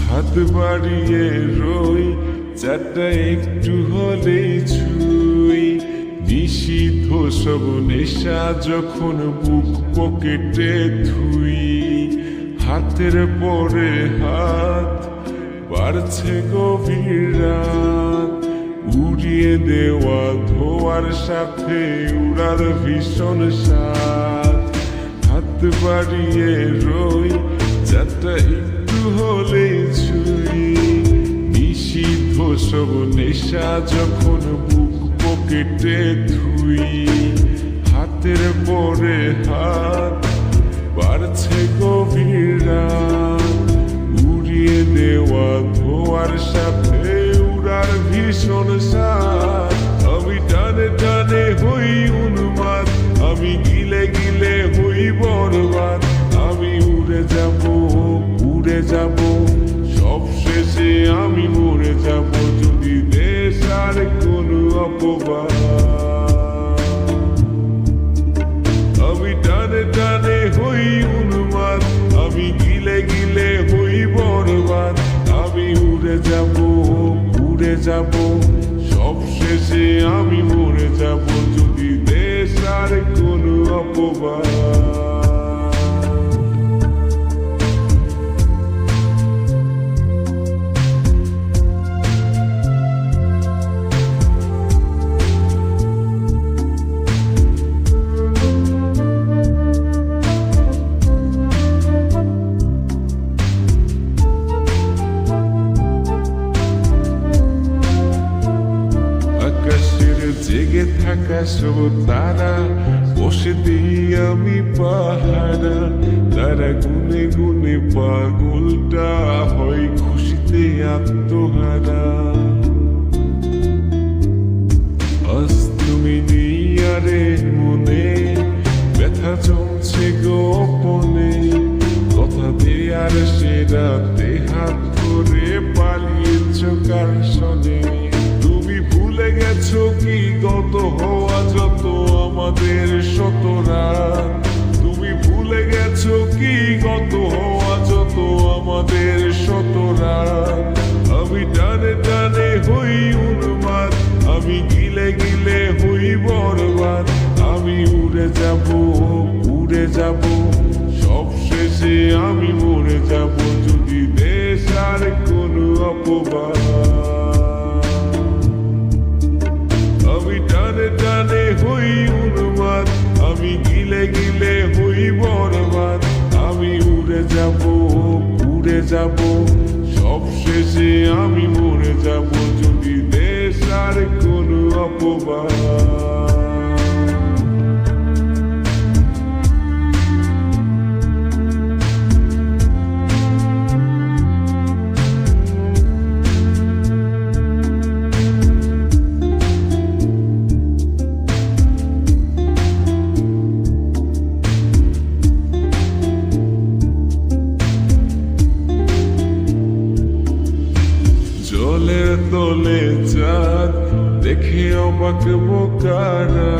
হাত বাড়িয়ে রই চারটা একটু হলেই ছুঁই। নিষিদ্ধ সব নেশা যখন বুক পকেটে থুই। হাতের পরে হাত বাড়ছে গভীর রাত। উড়িয়ে দেওয়া ধোয়ার সাথে উড়ার ভীষণ স্বাদ। হাত বাড়িয়ে রই চারটা একটু হলেই ছুঁই। নিষিদ্ধ সব নেশা যখন বুক পকেটে থুই। হাতের পরে হাত বাড়ছে গভীর রাত। উড়িয়ে দেওয়া ধোয়ার সাথে উড়ার ভীষণ স্বাদ। আমি টানে টানে হই উন্মাদ, আমি গিলে গিলে হই বরবাদ। আমি উড়ে যাব উড়ে যাব, সব শেষে আমি মরে যাব যদি দেশ আর কোনো অপবাদ। আমি টানে টানে হই উন্মাদ, আমি গিলে গিলে হই বরবাদ। আমি উড়ে যাব উড়ে যাব, সব শেষে আমি মরে যাব যদি দেশ আর কোনো অপবাদ। জেগে থাকা সব তারা বসে দিই আমি পাহারা। তারা গুনে গুনে পাগলটা হয় খুশিতে আত্মহারা। আজ তুমি নিয়ারে মনে ব্যথা জমছে গোপনে। কথা দেয়ার সে রাতে হাত ধরে পালিয়েছ কার শোনে। ভুলে গেছো কি গত হওয়া যত আমাদের শত রাত। তুমি ভুলে গেছো কি গত হওয়া যত আমাদের শত রাত। আমি টানে টানে হই উন্মাদ, আমি গিলে গিলে হই বরবাদ। আমি উড়ে যাব উড়ে যাব, সব শেষে আমি মরে যাব যদি দেশ আর কোনো অপবাদ। আমি টানে টানে হই উন্মাদ, আমি গিলে গিলে হই বরবাদ। আমি উড়ে যাব উড়ে যাব, সব শেষে আমি মরে যাব যদি দেশ আর কোনো অপবাদ। জলের তলে চাঁদ দেখে অবাক বোকারা।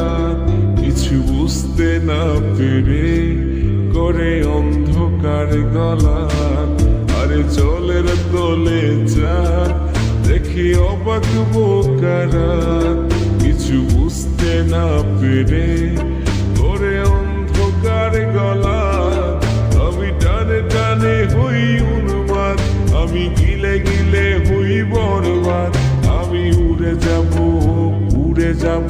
কিছু বুঝতে না পেরে করে অন্ধকার গলা। আরে জলের তলে চাঁদ দেখে অবাক বোকারা। কিছু বুঝতে না পেরে করে অন্ধকার গলা। আমি টানে টানে হই উন্মাদ, আমি গিলে গিলে হই বরবাদ। আমি উড়ে যাব উড়ে যাব,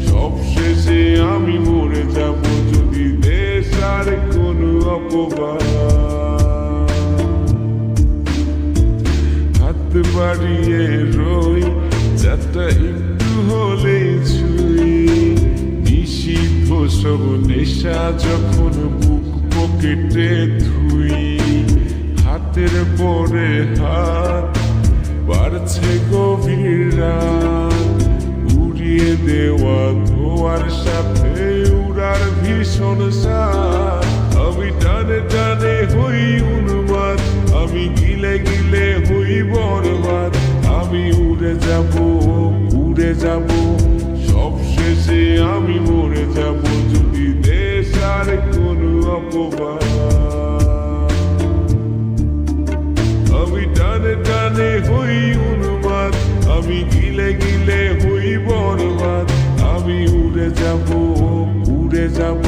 সব শেষে আমি মরে যাব যদি দেশ আর কোনো অপবাদ। হাত বাড়িয়ে রই চারটা একটু হলেই ছুঁই। নিষিদ্ধ সব নেশা যখন বুক পকেটে থুই। হাতের পরে হাত বাড়ছে গভীর রাত। উড়িয়ে দেওয়া ধোয়ার সাথে উড়ার ভীষণ স্বাদ। আমি টানে টানে হই উন্মাদ, আমি গিলে গিলে হই বরবাদ। আমি উড়ে যাব উড়ে যাব, সব শেষে আমি মরে যাব যদি দেশ আর কোনো অপবাদ। আমি গিলে গিলে হই বরবাদ, আমি উড়ে যাব